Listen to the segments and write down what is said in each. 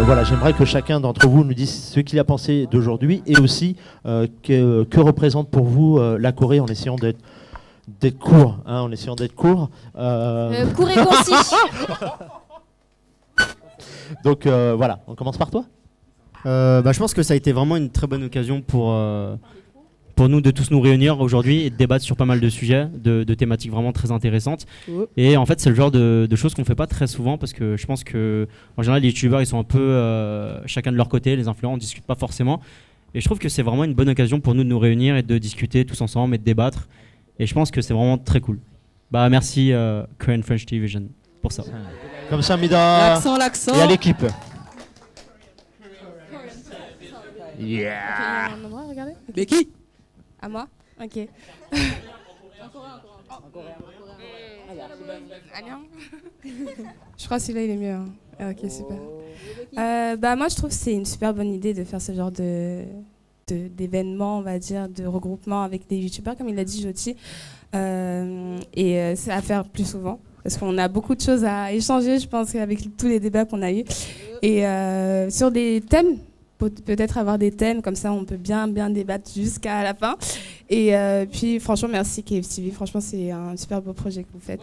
voilà, j'aimerais que chacun d'entre vous nous dise ce qu'il a pensé d'aujourd'hui et aussi que représente pour vous la Corée en essayant d'être court, hein, en essayant d'être court. Court et concis. Donc voilà, on commence par toi. Je pense que ça a été vraiment une très bonne occasion pour nous de tous nous réunir aujourd'hui et de débattre sur pas mal de sujets, de thématiques vraiment très intéressantes. Et en fait, c'est le genre de choses qu'on ne fait pas très souvent parce que je pense que en général, les youtubeurs ils sont un peu chacun de leur côté, les influenceurs on discute pas forcément. Et je trouve que c'est vraiment une bonne occasion pour nous de nous réunir et de discuter tous ensemble et de débattre. Et je pense que c'est vraiment très cool. Merci Korean French Television pour ça. Comme ça, Mida. L'accent. Et à l'équipe. Yeah. Becky. À moi. Ok. Je crois que celui-là il est mieux. Hein. Ah, ok, super. Moi je trouve que c'est une super bonne idée de faire ce genre d'événement, on va dire, de regroupement avec des youtubeurs, comme il l'a dit Joti. C'est à faire plus souvent. Parce qu'on a beaucoup de choses à échanger, je pense, avec tous les débats qu'on a eus. Et sur des thèmes, peut-être avoir des thèmes, comme ça on peut bien débattre jusqu'à la fin. Et puis franchement, merci KFTV. Franchement, c'est un super beau projet que vous faites.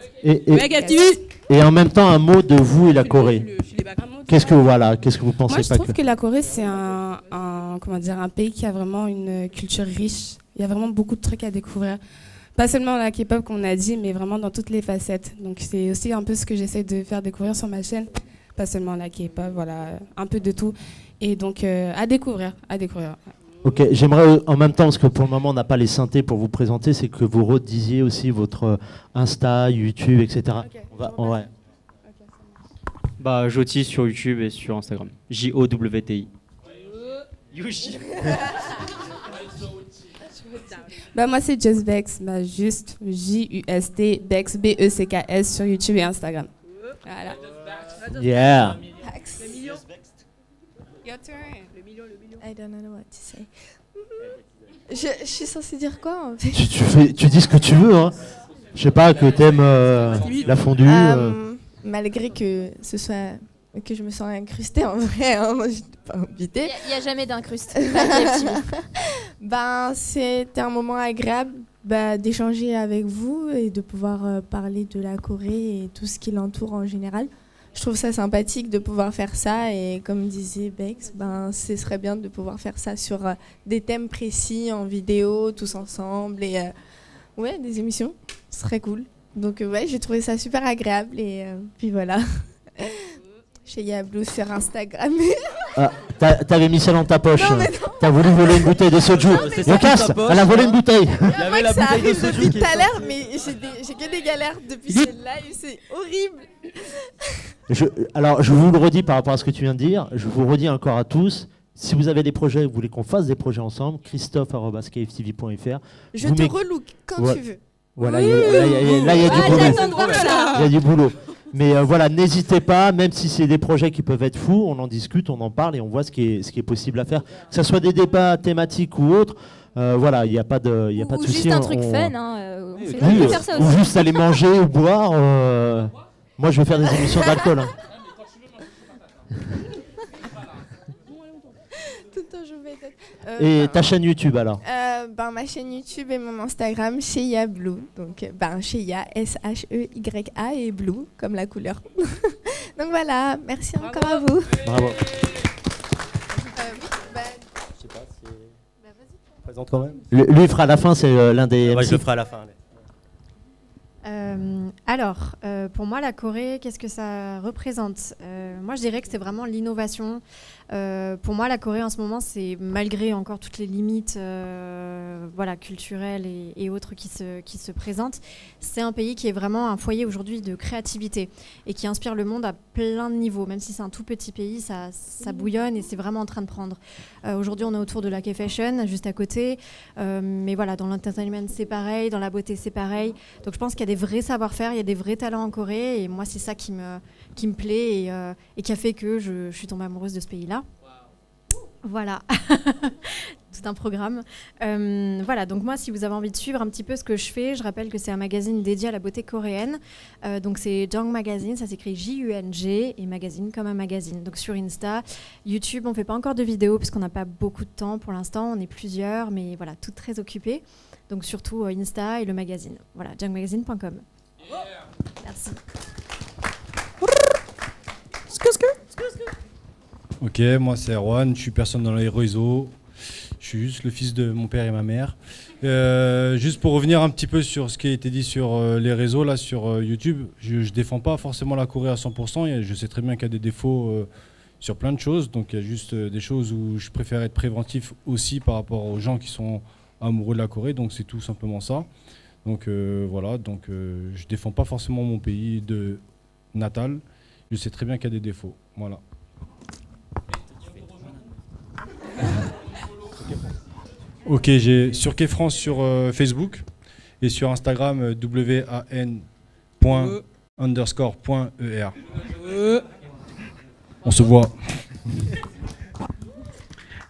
Et en même temps, un mot de vous et la Corée. Qu'est-ce que vous pensez? Moi, je trouve que la Corée, c'est un pays qui a vraiment une culture riche. Il y a vraiment beaucoup de trucs à découvrir. Pas seulement la K-pop qu'on a dit, mais vraiment dans toutes les facettes. Donc c'est aussi un peu ce que j'essaie de faire découvrir sur ma chaîne. Pas seulement la K-pop, voilà, un peu de tout. Et donc à découvrir. Ok, j'aimerais en même temps, parce que pour le moment on n'a pas les synthés pour vous présenter, c'est que vous redisiez aussi votre Insta, YouTube, etc. Okay, Joti sur YouTube et sur Instagram. JOWTI. Yushi. Moi c'est Just Bex, juste J-U-S-T, Bex, B-E-C-K-S sur YouTube et Instagram. Voilà. Yeah. Your turn. Le million. I don't know what to say. Je suis censée dire quoi en fait? Tu dis ce que tu veux, hein. Je sais pas, que t'aimes la fondue. Malgré que je me sens incrustée en vrai, hein, moi je n'étais pas invitée. Il n'y a jamais d'incruste. C'était un moment agréable d'échanger avec vous et de pouvoir parler de la Corée et tout ce qui l'entoure en général. Je trouve ça sympathique de pouvoir faire ça et comme disait Bex, ce serait bien de pouvoir faire ça sur des thèmes précis en vidéo, tous ensemble et des émissions, ce serait cool. Donc j'ai trouvé ça super agréable et puis voilà. Chez Yablou sur Instagram. T'avais mis ça dans ta poche. Non, t'as voulu voler une bouteille de soju. Lucas, elle a volé une bouteille. Il y avait la bouteille de soju depuis tout à l'heure, mais j'ai que des galères depuis ce live, c'est horrible. Alors, je vous le redis par rapport à ce que tu viens de dire. Je vous redis encore à tous. Si vous avez des projets, vous voulez qu'on fasse des projets ensemble, christophe@kftv.fr. Je te relook quand tu veux. Voilà, là, il y a du boulot. Il y a du boulot. Mais voilà, n'hésitez pas, même si c'est des projets qui peuvent être fous, on en discute, on en parle et on voit ce qui est possible à faire. Que ce soit des débats thématiques ou autres, voilà, il n'y a pas de souci. Juste un truc fun, hein, on peut faire ça ou aussi. juste aller manger ou boire. Moi, je vais faire des émissions d'alcool. Hein. Et ta chaîne YouTube alors? Ma chaîne YouTube et mon Instagram, Sheya Blue. Donc, Sheya, S-H-E-Y-A et Blue, comme la couleur. Donc voilà, merci encore à vous. Bravo. Je sais pas si... Présente quand même. Lui fera à la fin, c'est l'un des... je le ferai à la fin. Pour moi, la Corée, qu'est-ce que ça représente? Moi, je dirais que c'est vraiment l'innovation. Pour moi, la Corée, en ce moment, c'est malgré encore toutes les limites culturelles et autres qui se présentent, c'est un pays qui est vraiment un foyer aujourd'hui de créativité et qui inspire le monde à plein de niveaux. Même si c'est un tout petit pays, ça bouillonne et c'est vraiment en train de prendre. Aujourd'hui, on est autour de la K-Fashion, juste à côté. Mais voilà, dans l'entertainment, c'est pareil. Dans la beauté, c'est pareil. Donc, je pense qu'il y a des vrais savoir-faire, il y a des vrais talents en Corée. Et moi, c'est ça qui me plaît et qui a fait que je suis tombée amoureuse de ce pays-là. Voilà. Tout un programme. Voilà, donc moi, si vous avez envie de suivre un petit peu ce que je fais, je rappelle que c'est un magazine dédié à la beauté coréenne. Donc c'est Jung Magazine, ça s'écrit Jung, et magazine comme un magazine. Donc sur Insta, YouTube, on ne fait pas encore de vidéos parce qu'on n'a pas beaucoup de temps pour l'instant. On est plusieurs, mais voilà, toutes très occupées. Donc surtout Insta et le magazine. Voilà, jungmagazine.com. Merci. Ok, moi c'est Erwan, je suis personne dans les réseaux. Je suis juste le fils de mon père et ma mère. Juste pour revenir un petit peu sur ce qui a été dit sur les réseaux, là sur YouTube, je ne défends pas forcément la Corée à 100%. Je sais très bien qu'il y a des défauts sur plein de choses. Donc il y a juste des choses où je préfère être préventif aussi par rapport aux gens qui sont amoureux de la Corée. Donc c'est tout simplement ça. Donc voilà, donc je défends pas forcément mon pays de natal. Je sais très bien qu'il y a des défauts. Voilà. Ok, j'ai sur Kefrance sur Facebook et sur Instagram wan._.er. On se voit.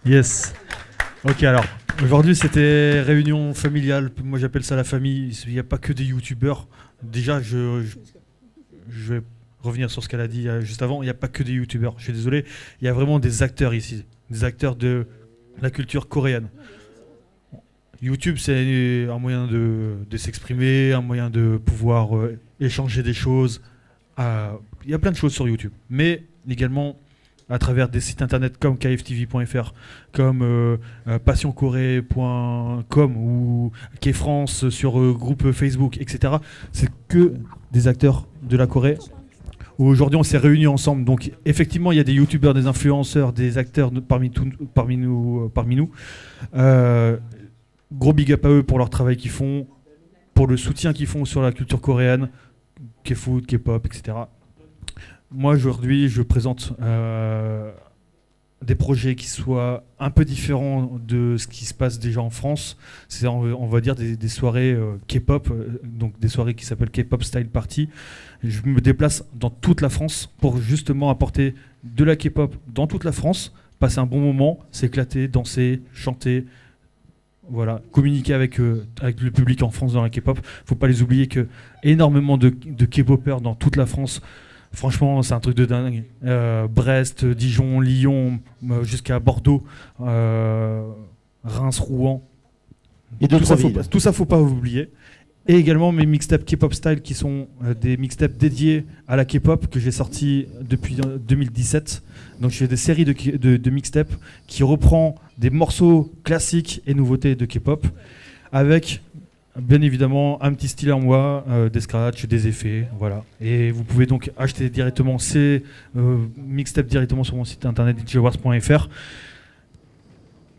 Yes. Ok, alors aujourd'hui c'était réunion familiale. Moi j'appelle ça la famille. Il n'y a pas que des youtubeurs. Déjà, je vais revenir sur ce qu'elle a dit juste avant. Il n'y a pas que des youtubeurs. Je suis désolé. Il y a vraiment des acteurs ici, des acteurs de la culture coréenne. YouTube, c'est un moyen de s'exprimer, un moyen de pouvoir échanger des choses. Il y a plein de choses sur YouTube, mais également à travers des sites internet comme kftv.fr, comme passioncorée.com ou Kfrance sur groupe Facebook, etc. C'est que des acteurs de la Corée. Aujourd'hui, on s'est réunis ensemble. Donc, effectivement, il y a des youtubeurs, des influenceurs, des acteurs parmi nous. Gros big up à eux pour leur travail qu'ils font, pour le soutien qu'ils font sur la culture coréenne, K-food, K-pop, etc. Moi, aujourd'hui, je présente des projets qui soient un peu différents de ce qui se passe déjà en France. C'est, on va dire, des soirées K-pop, donc des soirées qui s'appellent K-pop Style Party. Je me déplace dans toute la France pour justement apporter de la K-pop dans toute la France, passer un bon moment, s'éclater, danser, chanter. Voilà, communiquer avec le public en France dans la K-pop. Faut pas les oublier que énormément de K-popers dans toute la France. Franchement, c'est un truc de dingue. Brest, Dijon, Lyon, jusqu'à Bordeaux, Reims, Rouen. Et d'autres villes. Tout ça, faut pas oublier. Et également mes mixtapes K-pop style qui sont des mixtapes dédiés à la K-pop que j'ai sortis depuis 2017. Donc je fais des séries de mixtapes qui reprend des morceaux classiques et nouveautés de K-pop avec bien évidemment un petit style à moi, des scratchs, des effets, voilà. Et vous pouvez donc acheter directement ces mixtapes directement sur mon site internet djwars.fr.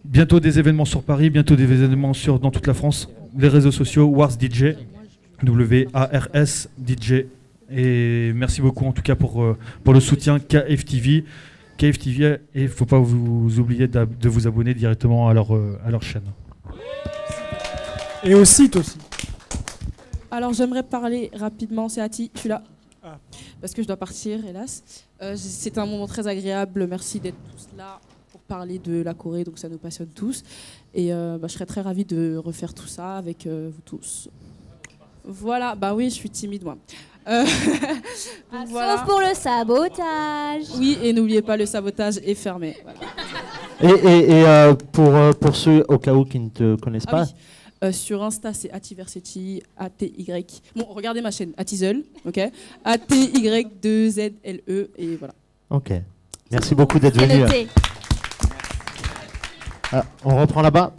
Bientôt des événements sur Paris, bientôt des événements dans toute la France. Les réseaux sociaux, Wars DJ, W-A-R-S DJ. Et merci beaucoup en tout cas pour le soutien KFTV. KFTV, et il ne faut pas vous oublier de vous abonner directement à leur chaîne. Et au site aussi. Alors j'aimerais parler rapidement, c'est Ati, je suis là. Parce que je dois partir, hélas. C'était un moment très agréable, merci d'être tous là pour parler de la Corée, donc ça nous passionne tous. Et je serais très ravie de refaire tout ça avec vous tous. Voilà, bah oui, je suis timide moi. Voilà. Sauf pour le sabotage. Oui, et n'oubliez pas, le sabotage est fermé. Voilà. Et pour ceux au cas où qui ne te connaissent pas. Oui. Sur Insta, c'est @Ativersity, ATY. Bon, regardez ma chaîne, Atizel, ok. ATY2ZLE, et voilà. Ok. Merci beaucoup d'être venu. On reprend là-bas.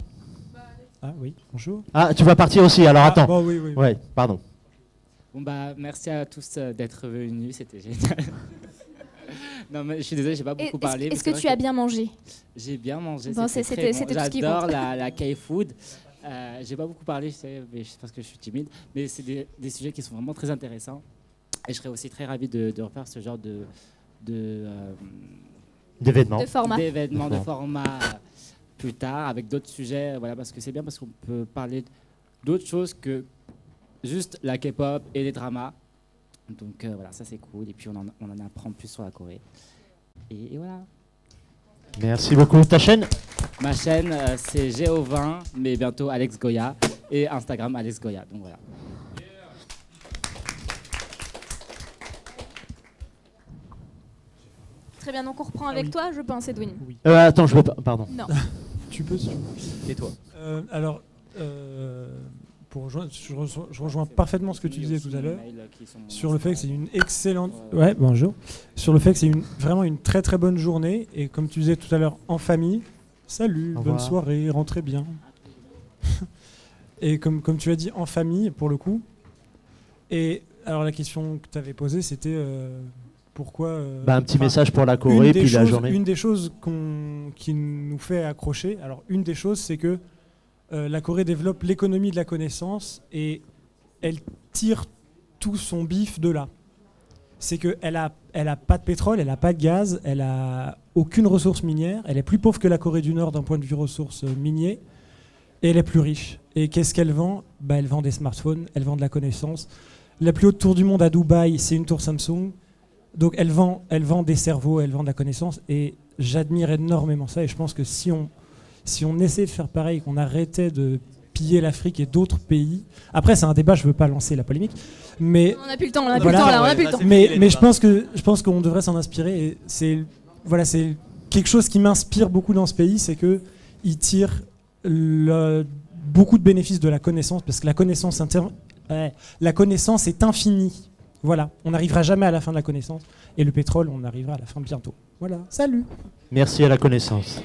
Ah oui, bonjour. Ah, tu vas partir aussi, alors attends. Bon, oui. Ouais, pardon. Bon bah merci à tous d'être venus, c'était génial. Non mais je suis désolé, j'ai pas beaucoup parlé. Est-ce que tu as bien mangé? J'ai bien mangé. Bon, c'était tout ce qui compte. J'adore la K-food. J'ai pas beaucoup parlé, mais parce que je suis timide. Mais c'est des sujets qui sont vraiment très intéressants. Et je serais aussi très ravi de refaire ce genre d'événements, de format plus tard avec d'autres sujets. Voilà, parce que c'est bien parce qu'on peut parler d'autres choses que juste la K-pop et les dramas. Donc voilà, ça c'est cool. Et puis on en apprend plus sur la Corée. Et voilà. Merci beaucoup. Ta chaîne ? Ma chaîne, c'est Géo20, mais bientôt Alex Goya. Et Instagram, Alex Goya. Donc voilà. Très bien, donc on reprend avec toi, je pense, Edwin. Attends, je veux pas. Pardon. Non. Tu peux, si tu veux. Et toi Alors, je rejoins parfaitement ce que tu disais tout à l'heure sur le fait que c'est une excellente. Ouais, bonjour. Sur le fait que c'est vraiment une très très bonne journée et comme tu disais tout à l'heure, en famille. Salut, bonne soirée, rentrez bien. Et comme tu as dit, en famille pour le coup. Et alors la question que tu avais posée, c'était pourquoi. Un petit message pour la Corée puis la journée. Une des choses qui nous fait accrocher. Alors une des choses, c'est que la Corée développe l'économie de la connaissance et elle tire tout son bif de là. C'est qu'elle a pas de pétrole, elle a pas de gaz, elle a aucune ressource minière, elle est plus pauvre que la Corée du Nord d'un point de vue ressources minières et elle est plus riche. Et qu'est-ce qu'elle vend ? Elle vend des smartphones, elle vend de la connaissance. La plus haute tour du monde à Dubaï, c'est une tour Samsung. Donc elle vend des cerveaux, elle vend de la connaissance et j'admire énormément ça et je pense que si on essaie de faire pareil, qu'on arrêtait de piller l'Afrique et d'autres pays. Après, c'est un débat, je ne veux pas lancer la polémique, mais on n'a plus le temps, on n'a plus le temps là, on n'a plus le temps. Mais je pense qu'on devrait s'en inspirer et c'est quelque chose qui m'inspire beaucoup dans ce pays, c'est que il tire beaucoup de bénéfices de la connaissance parce que la connaissance est infinie. Voilà, on n'arrivera jamais à la fin de la connaissance et le pétrole, on arrivera à la fin bientôt. Voilà, salut. Merci à la connaissance.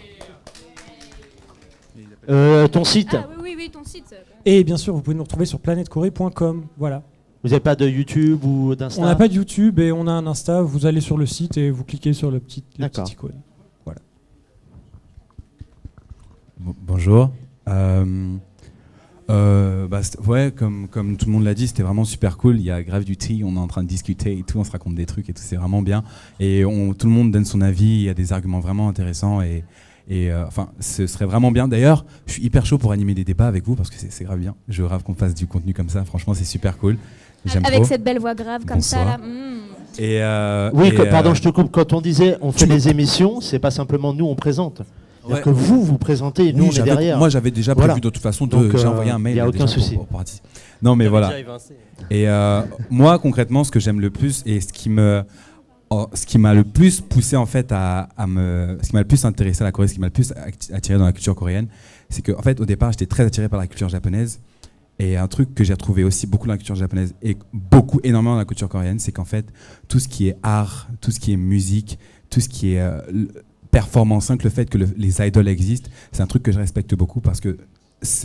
Ton site. Oui, ton site. Et bien sûr, vous pouvez nous retrouver sur planetcorée.com. Voilà. Vous n'avez pas de YouTube ou d'Insta ? On n'a pas de YouTube et on a un Insta. Vous allez sur le site et vous cliquez sur le petit icône. Voilà. Bonjour. Comme tout le monde l'a dit, c'était vraiment super cool. Il y a grave du tea, on est en train de discuter et tout, on se raconte des trucs et tout, c'est vraiment bien. Et tout le monde donne son avis, il y a des arguments vraiment intéressants et ce serait vraiment bien. D'ailleurs, je suis hyper chaud pour animer des débats avec vous parce que c'est grave bien. Je rêve qu'on fasse du contenu comme ça. Franchement, c'est super cool. J'aime avec trop. cette belle voix grave comme ça là. Pardon, je te coupe. Quand on disait on fait les émissions, c'est pas simplement nous on présente. Ouais. Que vous présentez et nous on est derrière. Moi j'avais déjà prévu de toute façon, j'ai envoyé un mail. Il n'y a aucun souci. Non mais voilà. Et moi concrètement, ce que j'aime le plus et ce qui m'a le plus poussé en fait ce qui m'a le plus intéressé à la Corée, ce qui m'a le plus attiré dans la culture coréenne, c'est que en fait au départ j'étais très attiré par la culture japonaise et un truc que j'ai retrouvé aussi beaucoup dans la culture japonaise et énormément dans la culture coréenne, c'est qu'en fait tout ce qui est art, tout ce qui est musique, tout ce qui est performance, le fait que les idoles existent, c'est un truc que je respecte beaucoup parce que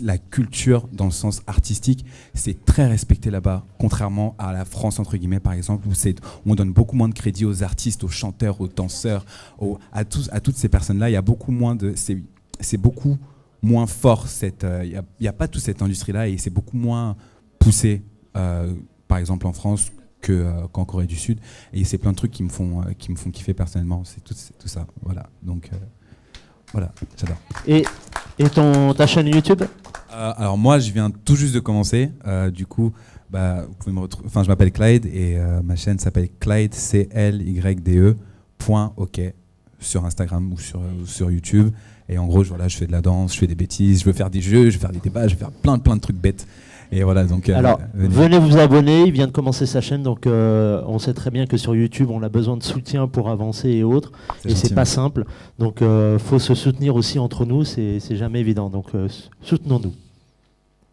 la culture dans le sens artistique, c'est très respecté là-bas, contrairement à la France entre guillemets par exemple, où on donne beaucoup moins de crédit aux artistes, aux chanteurs, aux danseurs, à toutes ces personnes-là. Il y a beaucoup moins c'est beaucoup moins fort il y a pas toute cette industrie-là et c'est beaucoup moins poussé, par exemple en France qu'en Corée du Sud, et c'est plein de trucs qui me font kiffer personnellement, c'est tout ça, voilà, donc voilà, j'adore. Et ta chaîne YouTube? Alors moi je viens tout juste de commencer, du coup vous pouvez me retrouver, je m'appelle Clyde et ma chaîne s'appelle Clyde CLYDE.ok sur Instagram ou sur YouTube, et en gros je fais de la danse, je fais des bêtises, je veux faire des jeux, je veux faire des débats, je veux faire plein de trucs bêtes. Et voilà, donc, alors, venez vous abonner, il vient de commencer sa chaîne, donc on sait très bien que sur YouTube, on a besoin de soutien pour avancer et autres, et c'est pas simple. Donc, faut se soutenir aussi entre nous, c'est jamais évident. Donc, soutenons-nous.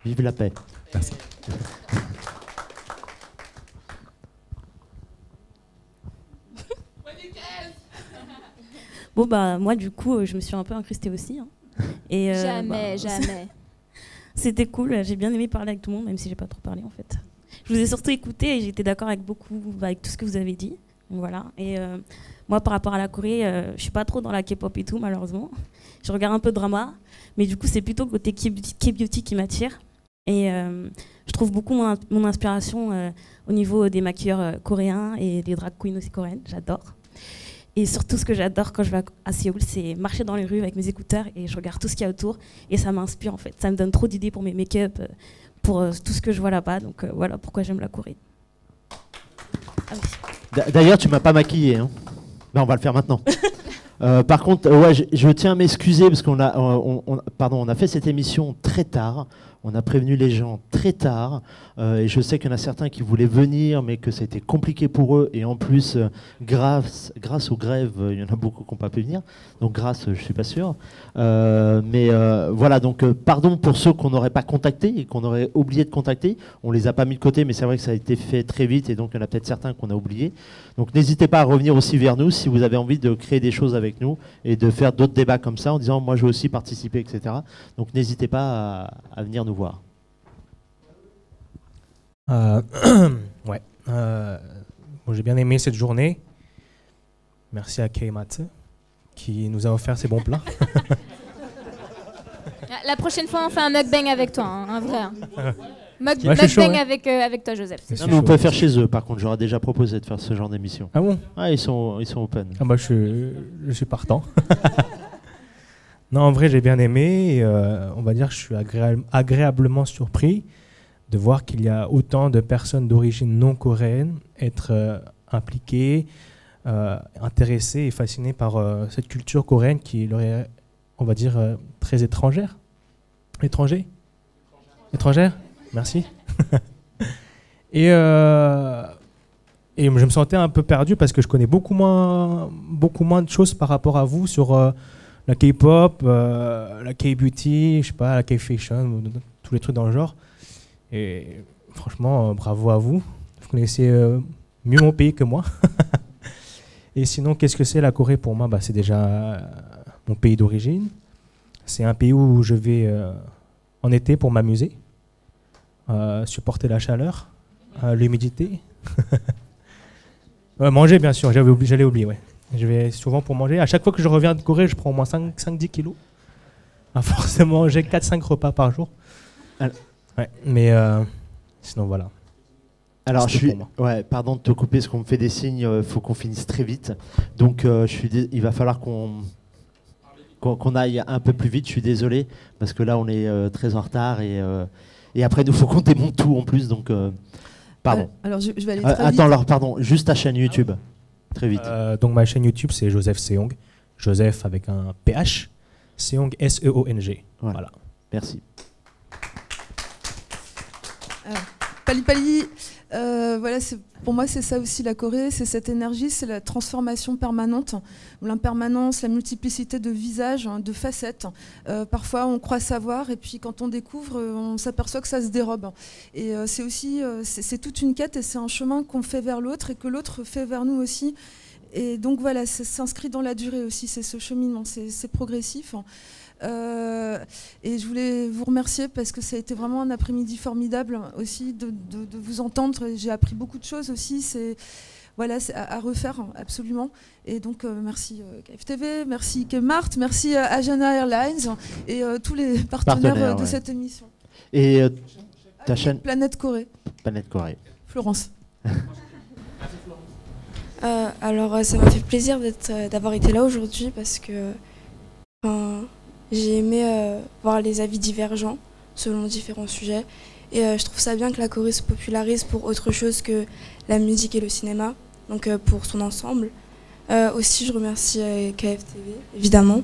Vive la paix. Merci. Bon, moi, du coup, je me suis un peu incrustée aussi. Hein. Et, jamais. C'était cool, j'ai bien aimé parler avec tout le monde, même si j'ai pas trop parlé en fait. Je vous ai surtout écouté et j'étais d'accord avec avec tout ce que vous avez dit. Donc, voilà. Et moi, par rapport à la Corée, je suis pas trop dans la K-pop et tout, malheureusement. Je regarde un peu de drama, mais du coup, c'est plutôt le côté K-beauty qui m'attire. Et je trouve beaucoup mon inspiration au niveau des maquilleurs coréens et des drag queens aussi coréennes. J'adore. Et surtout, ce que j'adore quand je vais à Séoul, c'est marcher dans les rues avec mes écouteurs et je regarde tout ce qu'il y a autour. Et ça m'inspire, en fait. Ça me donne trop d'idées pour mes make-up, pour tout ce que je vois là-bas. Donc voilà pourquoi j'aime la Corée. D'ailleurs, tu m'as pas maquillée. Hein. On va le faire maintenant. Par contre, ouais, je tiens à m'excuser parce qu'on a, on a fait cette émission très tard. On a prévenu les gens très tard. Et je sais qu'il y en a certains qui voulaient venir, mais que c'était compliqué pour eux. Et en plus, grâce aux grèves, il y en a beaucoup qui n'ont pas pu venir. Donc grâce, je ne suis pas sûr. Mais voilà, donc pardon pour ceux qu'on n'aurait pas contactés et qu'on aurait oublié de contacter. On ne les a pas mis de côté, mais c'est vrai que ça a été fait très vite. Et donc il y en a peut-être certains qu'on a oubliés. Donc n'hésitez pas à revenir aussi vers nous si vous avez envie de créer des choses avec nous et de faire d'autres débats comme ça en disant moi je veux aussi participer, etc. Donc n'hésitez pas à venir nous voir. Ouais. Bon, j'ai bien aimé cette journée. Merci à Keimatsu qui nous a offert ces bons plats. La prochaine fois, on fait un mukbang avec toi, hein, un vrai. Mukbang chaud, ouais. avec toi, Joseph. Non, mais on peut faire chez eux. Par contre, j'aurais déjà proposé de faire ce genre d'émission. Ah bon? Ah, ils sont open. Ah bah je suis partant. Non, en vrai, j'ai bien aimé. Et, on va dire que je suis agréablement surpris de voir qu'il y a autant de personnes d'origine non coréenne être impliquées, intéressées et fascinées par cette culture coréenne qui leur est, on va dire, très étrangère. Étrangère. Merci. Et je me sentais un peu perdu parce que je connais beaucoup moins de choses par rapport à vous sur la K-pop, la K-beauty, je sais pas, la K-fashion, tous les trucs dans le genre. Et franchement, bravo à vous. Vous connaissez mieux mon pays que moi. Et sinon, qu'est-ce que c'est la Corée pour moi? C'est déjà mon pays d'origine. C'est un pays où je vais en été pour m'amuser, supporter la chaleur, l'humidité. Manger, bien sûr, j'allais oublier. Ouais. Je vais souvent pour manger. À chaque fois que je reviens de Corée, je prends au moins 5-10 kilos. Forcément, j'ai 4-5 repas par jour. Ouais, mais sinon, voilà. Alors, pardon de te couper, parce qu'on me fait des signes, il faut qu'on finisse très vite. Donc, il va falloir qu'on aille un peu plus vite, je suis désolé, parce que là, on est très en retard et après, il faut qu'on démonte tout en plus, donc pardon. Alors, je vais aller très vite. Attends, alors, pardon, juste ta chaîne YouTube, très vite. Donc, ma chaîne YouTube, c'est Joseph Seong. Joseph avec un PH, Seong, S-E-O-N-G. Voilà. Merci. Pali Pali, voilà, pour moi c'est ça aussi la Corée, c'est cette énergie, c'est la transformation permanente, l'impermanence, la multiplicité de visages, de facettes. Parfois on croit savoir et puis quand on découvre, on s'aperçoit que ça se dérobe. Et c'est aussi, c'est toute une quête et c'est un chemin qu'on fait vers l'autre et que l'autre fait vers nous aussi. Et donc voilà, ça s'inscrit dans la durée aussi, c'est ce cheminement, c'est progressif. Et je voulais vous remercier parce que ça a été vraiment un après-midi formidable aussi de vous entendre. J'ai appris beaucoup de choses aussi. C'est à refaire absolument. Et donc merci KFTV, merci Kmart, merci Asiana Airlines et tous les partenaires de cette émission. Et ta chaîne Planète Corée. Planète Corée. Florence. Alors ça m'a fait plaisir d'avoir été là aujourd'hui parce que j'ai aimé voir les avis divergents selon différents sujets et je trouve ça bien que la Corée se popularise pour autre chose que la musique et le cinéma, donc pour son ensemble. Aussi je remercie KFTV évidemment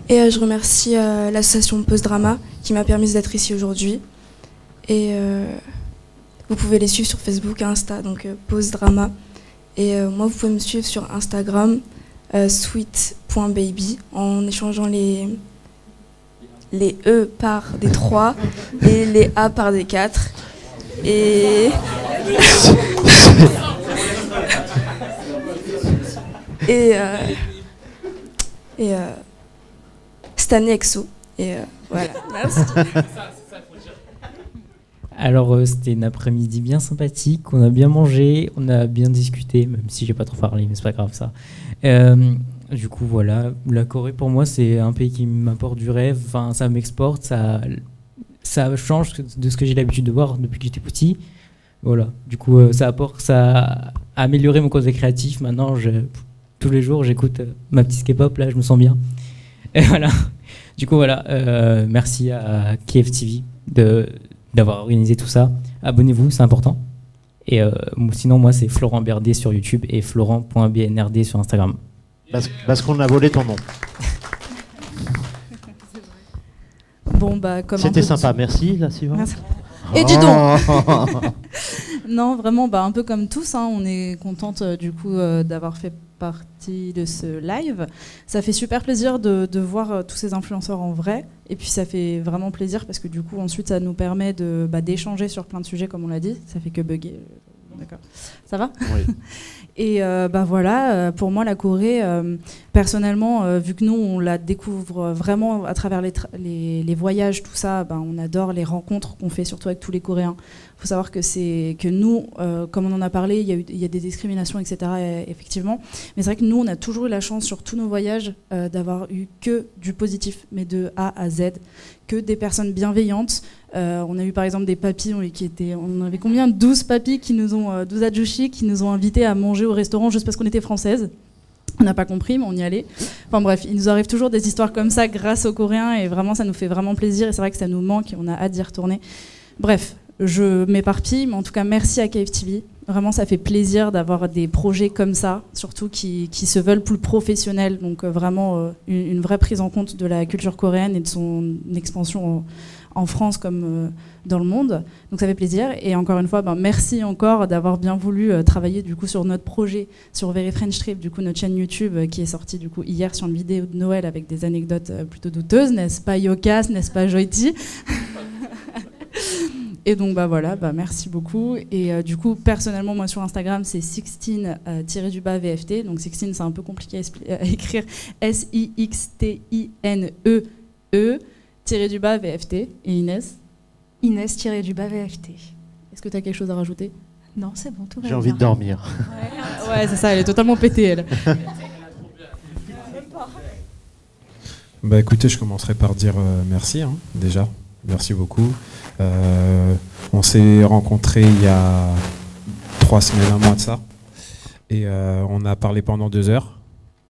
et je remercie l'association Pause Drama qui m'a permis d'être ici aujourd'hui et vous pouvez les suivre sur Facebook et Insta, donc Pause Drama, et moi vous pouvez me suivre sur Instagram sweet.baby en échangeant les E par des 3 et les A par des 4. Et Stanley Exo. Et voilà, merci. Alors c'était une après-midi bien sympathique, on a bien mangé, on a bien discuté, même si j'ai pas trop parlé, mais c'est pas grave ça. Du coup voilà, la Corée pour moi c'est un pays qui m'apporte du rêve, enfin ça m'exporte, ça change de ce que j'ai l'habitude de voir depuis que j'étais petit. Voilà, du coup ça a amélioré mon côté créatif. Maintenant tous les jours j'écoute ma petite K-pop, là je me sens bien. Et voilà. Du coup voilà, merci à KFTV d'avoir organisé tout ça. Abonnez-vous, c'est important. Et sinon moi c'est Florent Berdet sur YouTube et Florent.bnrd sur Instagram. Parce qu'on a volé ton nom. Bon, bah, comme c'était sympa, merci, la suivante. Merci. Et dis donc. Non, vraiment, bah, un peu comme tous, hein, on est contente du coup d'avoir fait partie de ce live. Ça fait super plaisir de voir tous ces influenceurs en vrai. Et puis ça fait vraiment plaisir parce que du coup, ensuite, ça nous permet d'échanger sur plein de sujets, comme on l'a dit. Ça fait que bugger. D'accord. Ça va ? Oui. Et voilà, pour moi, la Corée, personnellement, vu que nous, on la découvre vraiment à travers les voyages, tout ça, on adore les rencontres qu'on fait, surtout avec tous les Coréens. Il faut savoir que nous, comme on en a parlé, il y a des discriminations, etc., effectivement. Mais c'est vrai que nous, on a toujours eu la chance, sur tous nos voyages, d'avoir eu que du positif, mais de A à Z, que des personnes bienveillantes. On a eu par exemple des papis on avait combien 12 papis 12 adjushis qui nous ont invités à manger au restaurant juste parce qu'on était françaises. On n'a pas compris, mais on y allait. Enfin bref, il nous arrive toujours des histoires comme ça grâce aux Coréens et vraiment ça nous fait vraiment plaisir et c'est vrai que ça nous manque et on a hâte d'y retourner. Bref, je m'éparpille, mais en tout cas merci à KFTV. Vraiment, ça fait plaisir d'avoir des projets comme ça, surtout qui se veulent plus professionnels. Donc vraiment une vraie prise en compte de la culture coréenne et de son expansion en France comme dans le monde. Donc ça fait plaisir. Et encore une fois, merci encore d'avoir bien voulu travailler du coup sur notre projet sur Very French Trip, du coup notre chaîne YouTube qui est sortie du coup hier sur une vidéo de Noël avec des anecdotes plutôt douteuses, n'est-ce pas Yokas, n'est-ce pas Joyti? Et donc voilà, merci beaucoup. Et du coup, personnellement, moi sur Instagram, c'est Sixtine-VFT. Donc Sixtine, c'est un peu compliqué à écrire. SIXTINEE-VFT. Et Inès? Inès-VFT. Est-ce que tu as quelque chose à rajouter? Non, c'est bon, tout va bien. J'ai envie de dormir. Ouais, c'est ça, elle est totalement pétée, elle. Écoutez, je commencerai par dire merci, déjà. Merci beaucoup. On s'est rencontrés il y a 3 semaines, un mois de ça. Et on a parlé pendant 2 heures.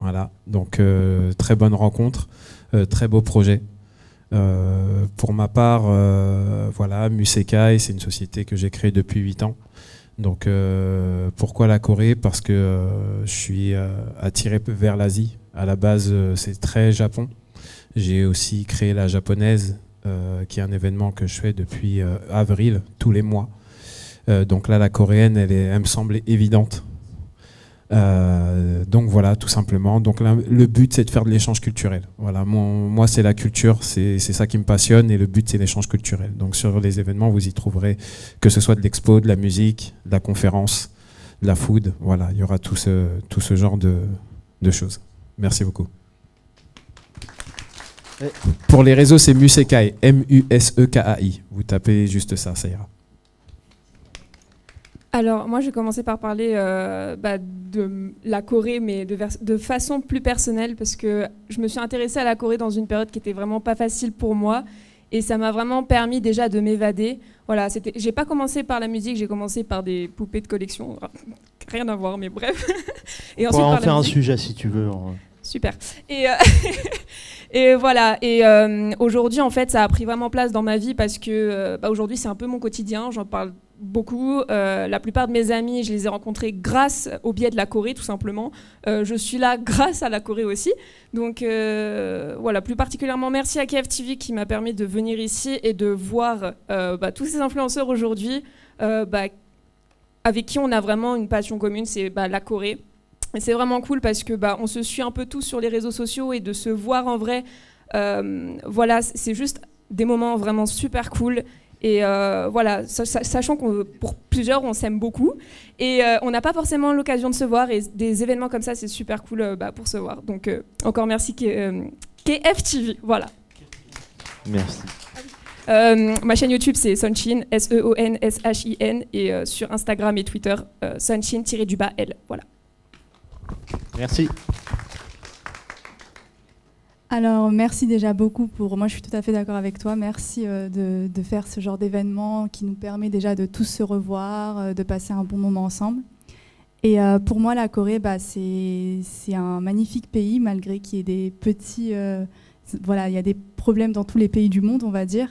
Voilà. Donc, très bonne rencontre, très beau projet. Pour ma part, voilà, Musekai, c'est une société que j'ai créée depuis 8 ans. Donc, pourquoi la Corée? Parce que je suis attiré vers l'Asie. À la base, c'est très Japon. J'ai aussi créé la japonaise, qui est un événement que je fais depuis avril, tous les mois. Donc là, la coréenne, elle me semblait évidente. Donc voilà, tout simplement. Donc là, le but, c'est de faire de l'échange culturel. Voilà, moi, c'est la culture, c'est ça qui me passionne, et le but, c'est l'échange culturel. Donc sur les événements, vous y trouverez que ce soit de l'expo, de la musique, de la conférence, de la food. Voilà, il y aura tout ce genre de choses. Merci beaucoup. Pour les réseaux, c'est Musekai, M-U-S-E-K-A-I. Vous tapez juste ça, ça ira. Alors, moi, je vais commencer par parler de la Corée, mais de façon plus personnelle, parce que je me suis intéressée à la Corée dans une période qui était vraiment pas facile pour moi, et ça m'a vraiment permis déjà de m'évader. Voilà, j'ai pas commencé par la musique, j'ai commencé par des poupées de collection, rien à voir, mais bref. Et ensuite, on va en faire un musique. sujet si tu veux. Super. Et voilà. Et aujourd'hui, en fait, ça a pris vraiment place dans ma vie parce que aujourd'hui, c'est un peu mon quotidien. J'en parle beaucoup. La plupart de mes amis, je les ai rencontrés grâce au biais de la Corée, tout simplement. Je suis là grâce à la Corée aussi. Donc voilà, plus particulièrement, merci à KFTV qui m'a permis de venir ici et de voir tous ces influenceurs aujourd'hui avec qui on a vraiment une passion commune, c'est la Corée. Et c'est vraiment cool parce que on se suit un peu tous sur les réseaux sociaux et de se voir en vrai, voilà, c'est juste des moments vraiment super cool. Et voilà, sachant que pour plusieurs, on s'aime beaucoup. Et on n'a pas forcément l'occasion de se voir. Et des événements comme ça, c'est super cool pour se voir. Donc encore merci KFTV. Voilà. Merci. Ma chaîne YouTube, c'est Sunshin, S-E-O-N-S-H-I-N. Et sur Instagram et Twitter, Sunshin-L. Voilà. Merci. Alors, merci déjà beaucoup moi je suis tout à fait d'accord avec toi. Merci de faire ce genre d'événement qui nous permet déjà de tous se revoir, de passer un bon moment ensemble. Et pour moi, la Corée, c'est un magnifique pays, malgré qu'il y ait des petits... voilà, il y a des problèmes dans tous les pays du monde, on va dire.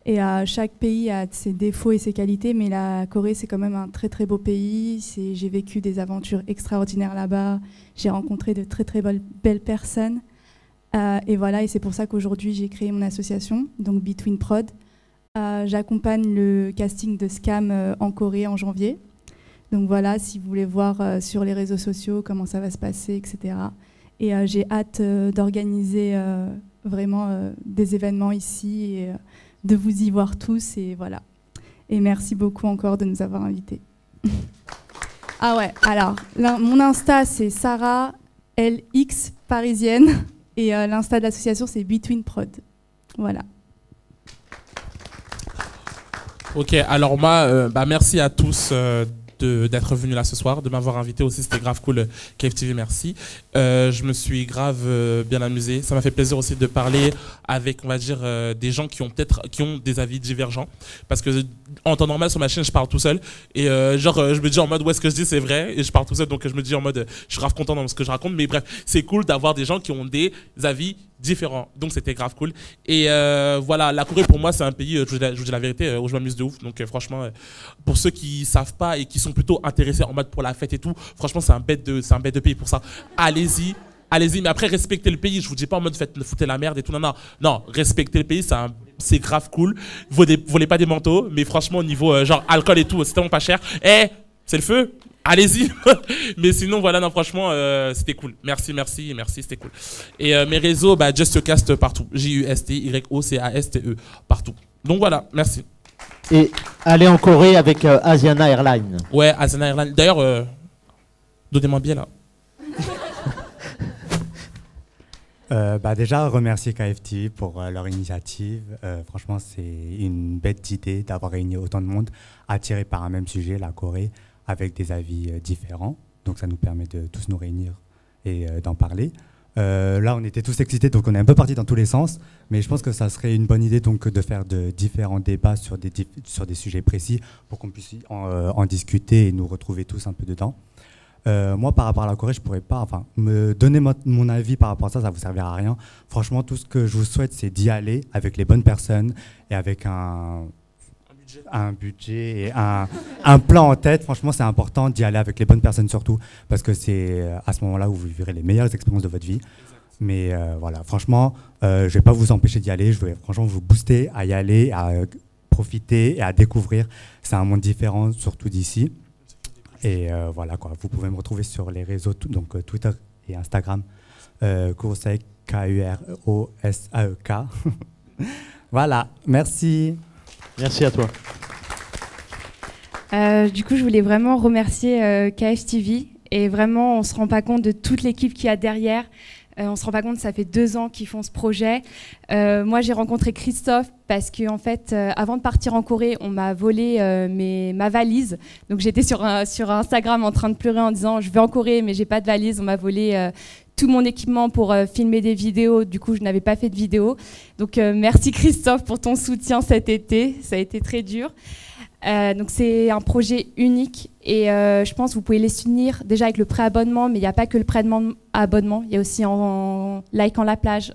Et chaque pays a ses défauts et ses qualités, mais la Corée, c'est quand même un très très beau pays. J'ai vécu des aventures extraordinaires là-bas. J'ai rencontré de très très belles personnes. Et voilà, et c'est pour ça qu'aujourd'hui, j'ai créé mon association, donc Between Prod. J'accompagne le casting de Scam en Corée en janvier. Donc voilà, si vous voulez voir sur les réseaux sociaux comment ça va se passer, etc. Et j'ai hâte d'organiser vraiment des événements ici et de vous y voir tous. Et voilà. Et merci beaucoup encore de nous avoir invités. Ah ouais, alors, mon Insta, c'est Sarah LX parisienne. Et l'Insta de l'association, c'est Between Prod. Voilà. Ok, alors moi, merci à tous d'être venus là ce soir, de m'avoir invité aussi, c'était grave cool, KFTV, merci. Je me suis grave bien amusé, ça m'a fait plaisir aussi de parler avec, on va dire, des gens qui ont des avis divergents, parce que en temps normal sur ma chaîne je parle tout seul, et je me dis en mode, ouais, ce que je dis c'est vrai, et je parle tout seul, donc je me dis en mode, je suis grave content dans ce que je raconte, mais bref, c'est cool d'avoir des gens qui ont des avis différents, donc c'était grave cool. Et voilà, la Corée pour moi c'est un pays, je vous dis la vérité, où je m'amuse de ouf, donc franchement, pour ceux qui savent pas et qui sont plutôt intéressés en mode pour la fête et tout, franchement c'est un bête de pays pour ça. Allez-y, mais après respectez le pays, je vous dis pas en mode foutez la merde et tout, non, respectez le pays, c'est grave cool, volez pas des manteaux, mais franchement au niveau genre alcool et tout, c'est tellement pas cher, c'est le feu, allez-y. Mais sinon voilà, non franchement c'était cool, merci, c'était cool. Et mes réseaux, JustYoCast partout, JUSTYOCASTE partout, donc voilà, merci. Et aller en Corée avec Asiana Airlines. Ouais, Asiana Airlines, d'ailleurs donnez-moi bien là. Déjà, remercier KFTV pour leur initiative. Franchement, c'est une bête idée d'avoir réuni autant de monde attiré par un même sujet, la Corée, avec des avis différents. Donc ça nous permet de tous nous réunir et d'en parler. Là, on était tous excités, donc on est un peu partis dans tous les sens. Mais je pense que ça serait une bonne idée donc, de faire de différents débats sur des sujets précis pour qu'on puisse en discuter et nous retrouver tous un peu dedans. Moi, par rapport à la Corée, je pourrais pas, me donner mon avis par rapport à ça, ça vous servira à rien. Franchement, tout ce que je vous souhaite, c'est d'y aller avec les bonnes personnes et avec un budget et un plan en tête. Franchement, c'est important d'y aller avec les bonnes personnes surtout, parce que c'est à ce moment-là où vous vivrez les meilleures expériences de votre vie. Mais voilà, franchement, je vais pas vous empêcher d'y aller. Je vais franchement vous booster à y aller, à profiter et à découvrir. C'est un monde différent, surtout d'ici. Et voilà quoi, vous pouvez me retrouver sur les réseaux, donc Twitter et Instagram, Kurosaek, K-U-R-O-S-A-E-K. Voilà, merci. Merci à toi. Du coup, je voulais vraiment remercier KFTV. Et vraiment, on ne se rend pas compte de toute l'équipe qu'il y a derrière. On ne se rend pas compte, ça fait 2 ans qu'ils font ce projet. Moi, j'ai rencontré Christophe parce qu'en fait, avant de partir en Corée, on m'a volé ma valise. Donc, j'étais sur Instagram en train de pleurer en disant « Je vais en Corée, mais j'ai pas de valise. » On m'a volé tout mon équipement pour filmer des vidéos. Du coup, je n'avais pas fait de vidéo. Donc, merci Christophe pour ton soutien cet été. Ça a été très dur. Donc c'est un projet unique et je pense que vous pouvez les soutenir déjà avec le préabonnement, mais il n'y a pas que le préabonnement, il y a aussi en likant la page,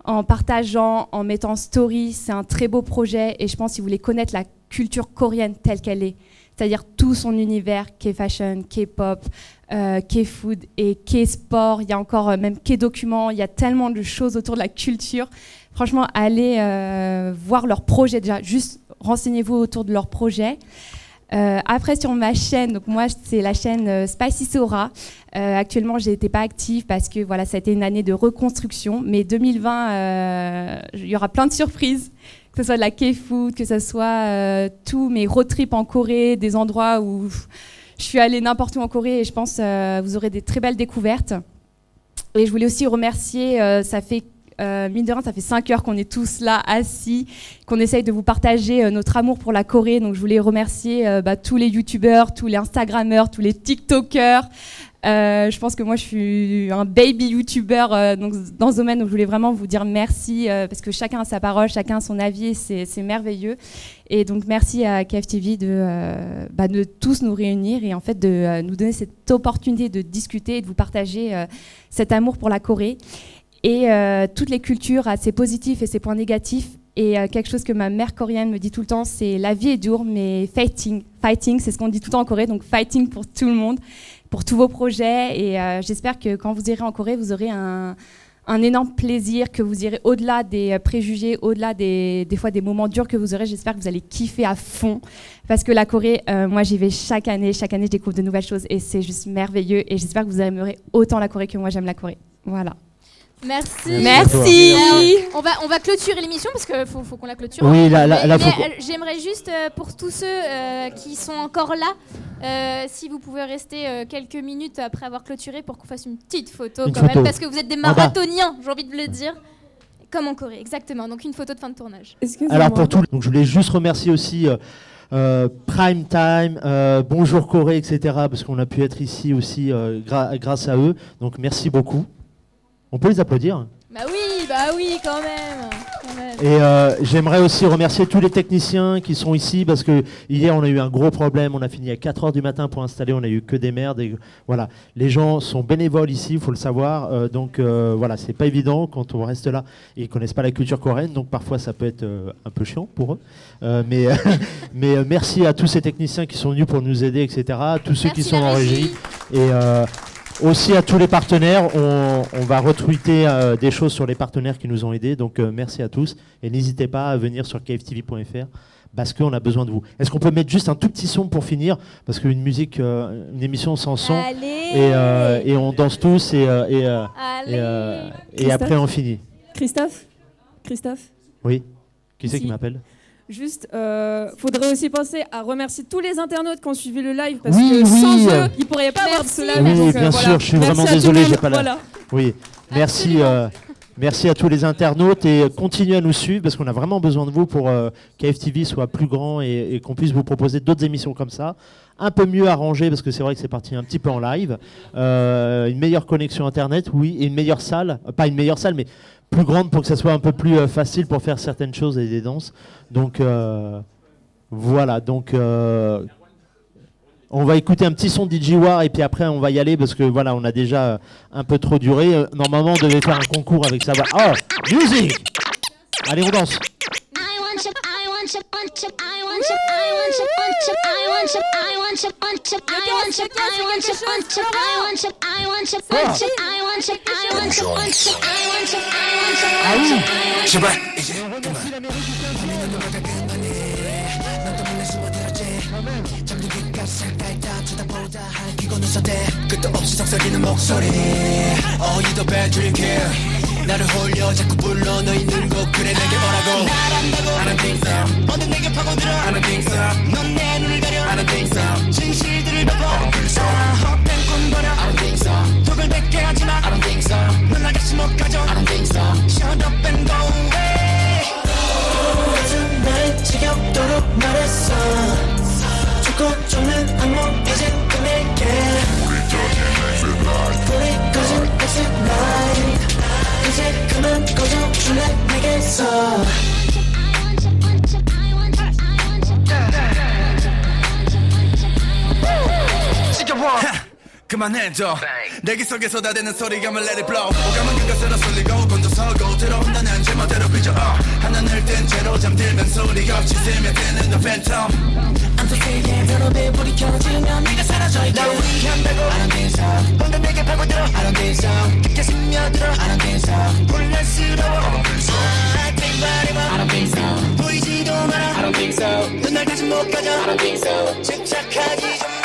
en partageant, en mettant en story. C'est un très beau projet et je pense que si vous voulez connaître la culture coréenne telle qu'elle est, c'est-à-dire tout son univers, K-fashion, K-pop, K-food et K-sport, il y a encore même K-documents, il y a tellement de choses autour de la culture. Franchement, allez voir leur projet déjà, juste renseignez-vous autour de leur projet. Après, sur ma chaîne, donc moi, c'est la chaîne Spicy Sora. Actuellement, je n'étais pas active parce que voilà, ça a été une année de reconstruction. Mais 2020, il y aura plein de surprises, que ce soit de la K-food, que ce soit tous mes road trips en Corée, des endroits où je suis allée n'importe où en Corée et je pense vous aurez des très belles découvertes. Et je voulais aussi remercier, ça fait mine de rien, ça fait 5 heures qu'on est tous là assis, qu'on essaye de vous partager notre amour pour la Corée. Donc je voulais remercier tous les youtubeurs, tous les instagrammeurs, tous les tiktokers. Je pense que moi je suis un baby youtuber donc dans ce domaine, donc je voulais vraiment vous dire merci parce que chacun a sa parole, chacun a son avis et c'est merveilleux. Et donc merci à KFTV de tous nous réunir et en fait de nous donner cette opportunité de discuter et de vous partager cet amour pour la Corée. Et toutes les cultures ont ses positifs et ses points négatifs. Et quelque chose que ma mère coréenne me dit tout le temps, c'est la vie est dure, mais fighting, c'est ce qu'on dit tout le temps en Corée, donc fighting pour tout le monde, pour tous vos projets. Et j'espère que quand vous irez en Corée, vous aurez un énorme plaisir, que vous irez au-delà des préjugés, au-delà des fois des moments durs que vous aurez. J'espère que vous allez kiffer à fond, parce que la Corée, moi j'y vais chaque année, je découvre de nouvelles choses et c'est juste merveilleux. Et j'espère que vous aimerez autant la Corée que moi j'aime la Corée. Voilà. Merci. Alors, on va clôturer l'émission parce qu'il faut qu'on la clôture. Oui, j'aimerais juste pour tous ceux qui sont encore là, si vous pouvez rester quelques minutes après avoir clôturé pour qu'on fasse une petite photo même, parce que vous êtes des marathoniens, j'ai envie de le dire. Comme en Corée, exactement. Donc une photo de fin de tournage. Alors pour tout, donc je voulais juste remercier aussi Prime Time, Bonjour Corée, etc. Parce qu'on a pu être ici aussi grâce à eux. Donc merci beaucoup. On peut les applaudir? Bah oui, quand même. Et j'aimerais aussi remercier tous les techniciens qui sont ici, parce que hier on a eu un gros problème, on a fini à 4h du matin pour installer, on a eu que des merdes. Et voilà, les gens sont bénévoles ici, il faut le savoir. Donc voilà, c'est pas évident quand on reste là et ils connaissent pas la culture coréenne, donc parfois ça peut être un peu chiant pour eux. Mais merci à tous ces techniciens qui sont venus pour nous aider, etc. À tous ceux qui sont en régie. Et aussi à tous les partenaires, on va retweeter des choses sur les partenaires qui nous ont aidés, donc merci à tous et n'hésitez pas à venir sur kftv.fr parce qu'on a besoin de vous. Est-ce qu'on peut mettre juste un tout petit son pour finir, parce qu'une musique, une émission sans son, et on danse tous et après on finit. Christophe. Oui. Qui c'est qui m'appelle? Juste, faudrait aussi penser à remercier tous les internautes qui ont suivi le live, parce que sans eux, ils ne pourraient pas avoir ce live. Oui, donc, bien sûr, je suis vraiment désolé, j'ai pas la... Oui, merci, merci à tous les internautes et continuez à nous suivre parce qu'on a vraiment besoin de vous pour KFTV soit plus grand et qu'on puisse vous proposer d'autres émissions comme ça, un peu mieux arrangées parce que c'est vrai que c'est parti un petit peu en live, une meilleure connexion internet, oui, et une meilleure salle, pas une meilleure salle, mais plus grande pour que ça soit un peu plus facile pour faire certaines choses et des danses. Donc voilà, donc on va écouter un petit son de DJ War et puis après on va y aller parce que voilà, on a déjà un peu trop duré. Normalement on devait faire un concours avec ça. Oh, musique! Allez, on danse. 끝도 없이 속삭이는 목소리 어디도 빼줄게 나를 홀려 자꾸 불러 너 있는 곳 그래 내게 오라고 I don't think so 모두 내게 파고들어 I don't think so 넌 내 눈을 가려 I don't think so 진실들을 덮어 I don't think so 헛된 꿈 버려 I don't think so 독을 뱉게 하지마 I don't think so 넌 날 다시 못 가져 I don't think so Shut up and go away 날 지겹도록 말했어 죽고 죽는 악몽 이제 끝낼게 불이 꺼진 exit light 이제 그만 꺼져줄래 내게서 지겨워 그만해줘 내 귀 속에 쏟아대는 소리감을 let it blow 오감은 그것으로 쏠리고 곤두서고 들어온다는 제멋대로 삐져 하늘을 뜬 채로 잠들면 소리 없이 스며드는 the phantom 안토세의 벼룩에 불이 켜지면 네가 사라져 있게 나 위험하고 I don't think so 혼자 내게 파고들어 I don't think so 깊게 스며들어 I don't think so 혼란스러워 I don't think so I think body I don't think so 보이지도 마라 I don't think so 넌 날 다시 못 가져 I don't think so 집착하지 좀 마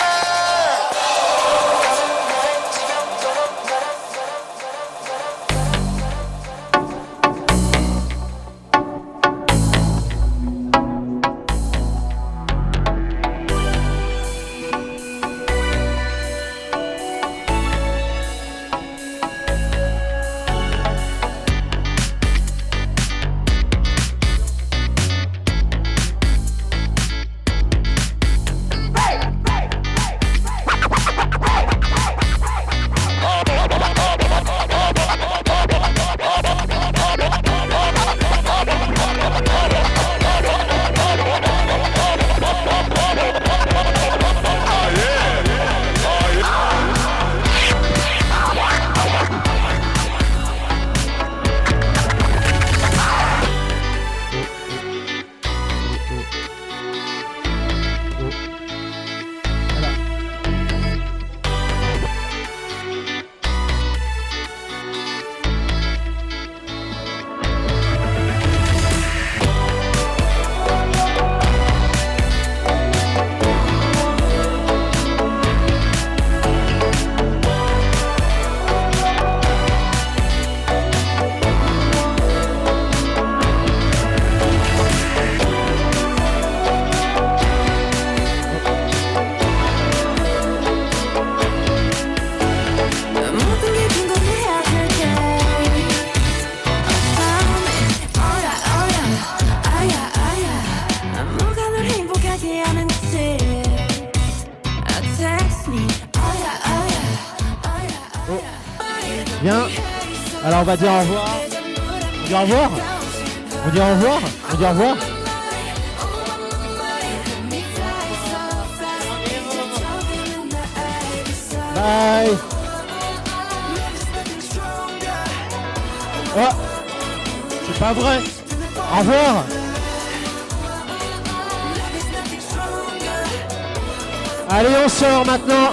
Viens. Alors on va dire au revoir. On dit au revoir. On dit au revoir. On dit au revoir. Bye. Oh, c'est pas vrai. Au revoir. Allez, on sort maintenant.